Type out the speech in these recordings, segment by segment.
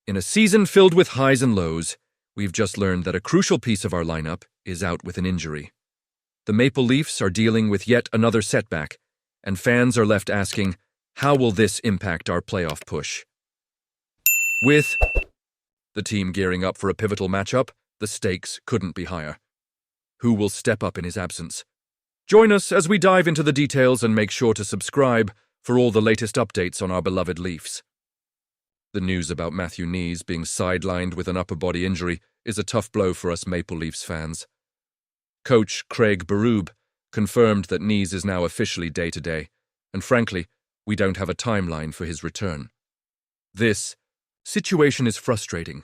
In a season filled with highs and lows, we've just learned that a crucial piece of our lineup is out with an injury. The Maple Leafs are dealing with yet another setback, and fans are left asking, how will this impact our playoff push? With the team gearing up for a pivotal matchup, the stakes couldn't be higher. Who will step up in his absence? Join us as we dive into the details and make sure to subscribe for all the latest updates on our beloved Leafs. The news about Matthew Knies being sidelined with an upper body injury is a tough blow for us Maple Leafs fans. Coach Craig Berube confirmed that Knies is now officially day-to-day, and frankly, we don't have a timeline for his return. This situation is frustrating,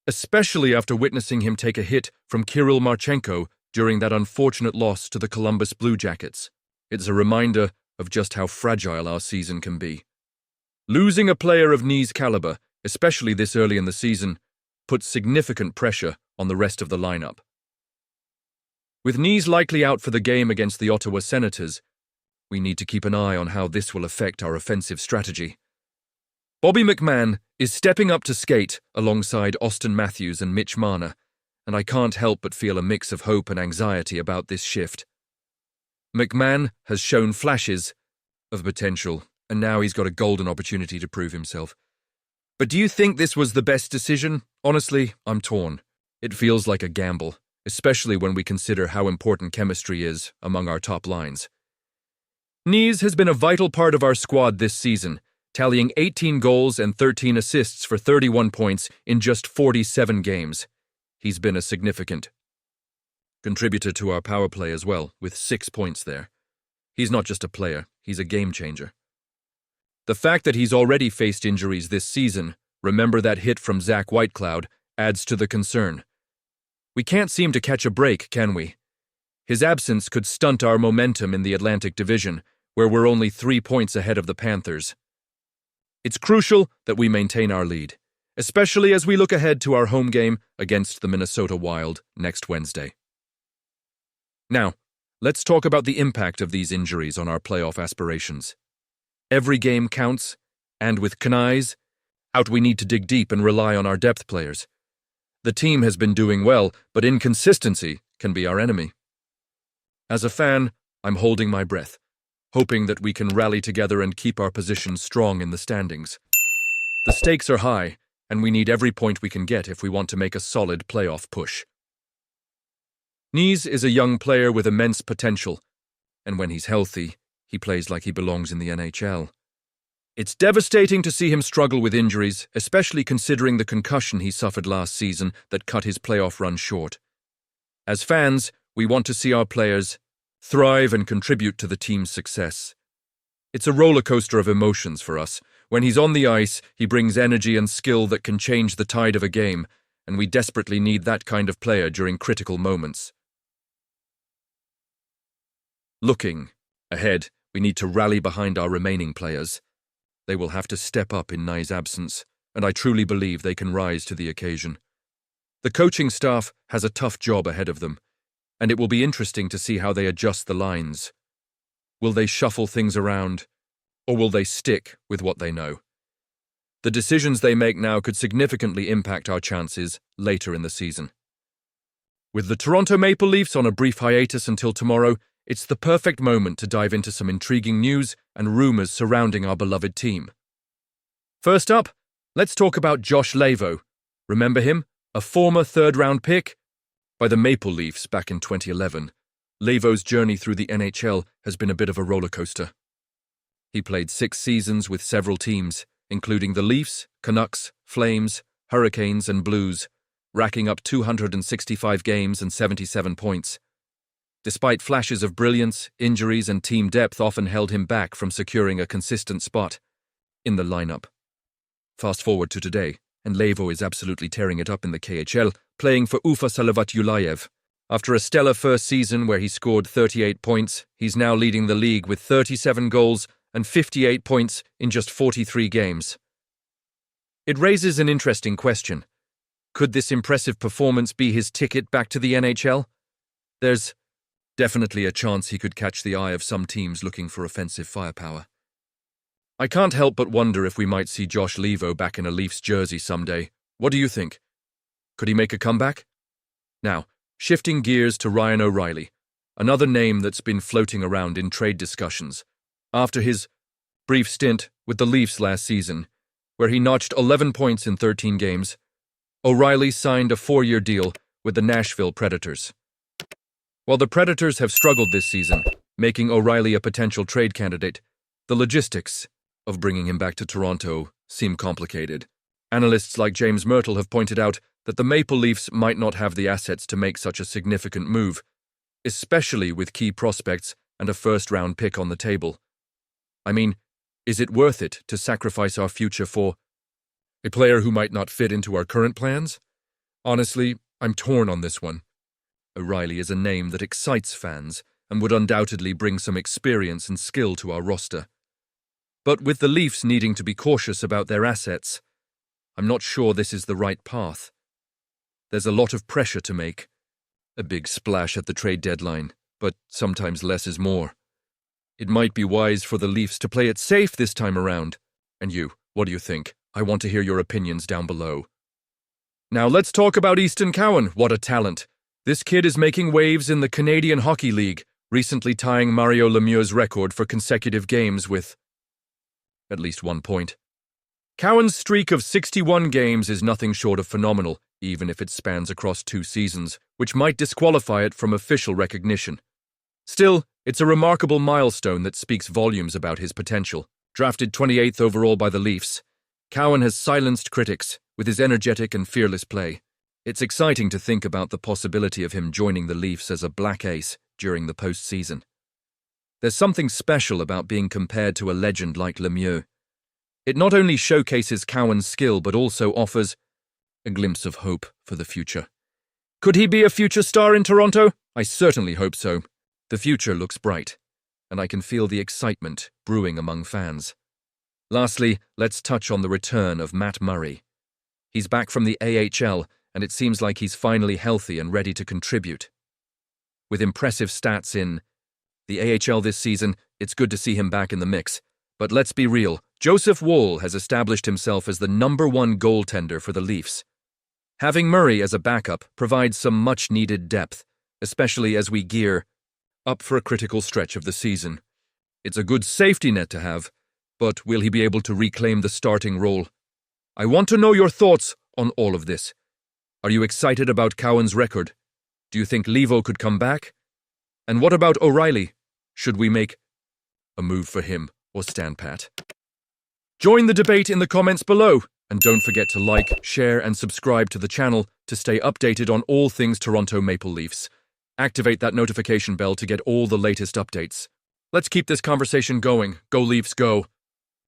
especially after witnessing him take a hit from Kirill Marchenko during that unfortunate loss to the Columbus Blue Jackets. It's a reminder of just how fragile our season can be. Losing a player of Knies' caliber, especially this early in the season, puts significant pressure on the rest of the lineup. With Knies likely out for the game against the Ottawa Senators, we need to keep an eye on how this will affect our offensive strategy. Bobby McMann is stepping up to skate alongside Austin Matthews and Mitch Marner, and I can't help but feel a mix of hope and anxiety about this shift. McMann has shown flashes of potential, and now he's got a golden opportunity to prove himself. But do you think this was the best decision? Honestly, I'm torn. It feels like a gamble, especially when we consider how important chemistry is among our top lines. Knies has been a vital part of our squad this season, tallying 18 goals and 13 assists for 31 points in just 47 games. He's been a significant contributor to our power play as well, with 6 points there. He's not just a player, he's a game changer. The fact that he's already faced injuries this season, remember that hit from Zach Whitecloud, adds to the concern. We can't seem to catch a break, can we? His absence could stunt our momentum in the Atlantic Division, where we're only 3 points ahead of the Panthers. It's crucial that we maintain our lead, especially as we look ahead to our home game against the Minnesota Wild next Wednesday. Now, let's talk about the impact of these injuries on our playoff aspirations. Every game counts, and with Knies out, we need to dig deep and rely on our depth players. The team has been doing well, but inconsistency can be our enemy. As a fan, I'm holding my breath, hoping that we can rally together and keep our position strong in the standings. The stakes are high, and we need every point we can get if we want to make a solid playoff push. Knies is a young player with immense potential, and when he's healthy, he plays like he belongs in the NHL. It's devastating to see him struggle with injuries, especially considering the concussion he suffered last season that cut his playoff run short. As fans, we want to see our players thrive and contribute to the team's success. It's a roller coaster of emotions for us. When he's on the ice, he brings energy and skill that can change the tide of a game, and we desperately need that kind of player during critical moments. Looking ahead, we need to rally behind our remaining players. They will have to step up in Knies' absence, and I truly believe they can rise to the occasion. The coaching staff has a tough job ahead of them, and it will be interesting to see how they adjust the lines. Will they shuffle things around, or will they stick with what they know? The decisions they make now could significantly impact our chances later in the season. With the Toronto Maple Leafs on a brief hiatus until tomorrow, it's the perfect moment to dive into some intriguing news and rumors surrounding our beloved team. First up, let's talk about Josh Leivo. Remember him? A former third-round pick? By the Maple Leafs back in 2011, Leivo's journey through the NHL has been a bit of a roller coaster. He played 6 seasons with several teams, including the Leafs, Canucks, Flames, Hurricanes, and Blues, racking up 265 games and 77 points. Despite flashes of brilliance, injuries and team depth often held him back from securing a consistent spot in the lineup. Fast forward to today, and Leivo is absolutely tearing it up in the KHL, playing for Ufa Salavat-Ulayev. After a stellar first season where he scored 38 points, he's now leading the league with 37 goals and 58 points in just 43 games. It raises an interesting question. Could this impressive performance be his ticket back to the NHL? There's definitely a chance he could catch the eye of some teams looking for offensive firepower. I can't help but wonder if we might see Josh Leivo back in a Leafs jersey someday. What do you think? Could he make a comeback? Now, shifting gears to Ryan O'Reilly, another name that's been floating around in trade discussions. After his brief stint with the Leafs last season, where he notched 11 points in 13 games, O'Reilly signed a 4-year deal with the Nashville Predators. While the Predators have struggled this season, making O'Reilly a potential trade candidate, the logistics of bringing him back to Toronto seem complicated. Analysts like James Myrtle have pointed out that the Maple Leafs might not have the assets to make such a significant move, especially with key prospects and a first-round pick on the table. I mean, is it worth it to sacrifice our future for a player who might not fit into our current plans? Honestly, I'm torn on this one. O'Reilly is a name that excites fans and would undoubtedly bring some experience and skill to our roster. But with the Leafs needing to be cautious about their assets, I'm not sure this is the right path. There's a lot of pressure to make. A big splash at the trade deadline, but sometimes less is more. It might be wise for the Leafs to play it safe this time around. And you, what do you think? I want to hear your opinions down below. Now let's talk about Easton Cowan. What a talent. This kid is making waves in the Canadian Hockey League, recently tying Mario Lemieux's record for consecutive games with at least 1 point. Cowan's streak of 61 games is nothing short of phenomenal, even if it spans across 2 seasons, which might disqualify it from official recognition. Still, it's a remarkable milestone that speaks volumes about his potential. Drafted 28th overall by the Leafs, Cowan has silenced critics with his energetic and fearless play. It's exciting to think about the possibility of him joining the Leafs as a black ace during the postseason. There's something special about being compared to a legend like Lemieux. It not only showcases Cowan's skill but also offers a glimpse of hope for the future. Could he be a future star in Toronto? I certainly hope so. The future looks bright, and I can feel the excitement brewing among fans. Lastly, let's touch on the return of Matt Murray. He's back from the AHL, and it seems like he's finally healthy and ready to contribute. With impressive stats in the AHL this season, it's good to see him back in the mix. But let's be real, Joseph Woll has established himself as the #1 goaltender for the Leafs. Having Murray as a backup provides some much-needed depth, especially as we gear up for a critical stretch of the season. It's a good safety net to have, but will he be able to reclaim the starting role? I want to know your thoughts on all of this. Are you excited about Cowan's record? Do you think Leivo could come back? And what about O'Reilly? Should we make a move for him or stand pat? Join the debate in the comments below, and don't forget to like, share, and subscribe to the channel to stay updated on all things Toronto Maple Leafs. Activate that notification bell to get all the latest updates. Let's keep this conversation going. Go Leafs, go!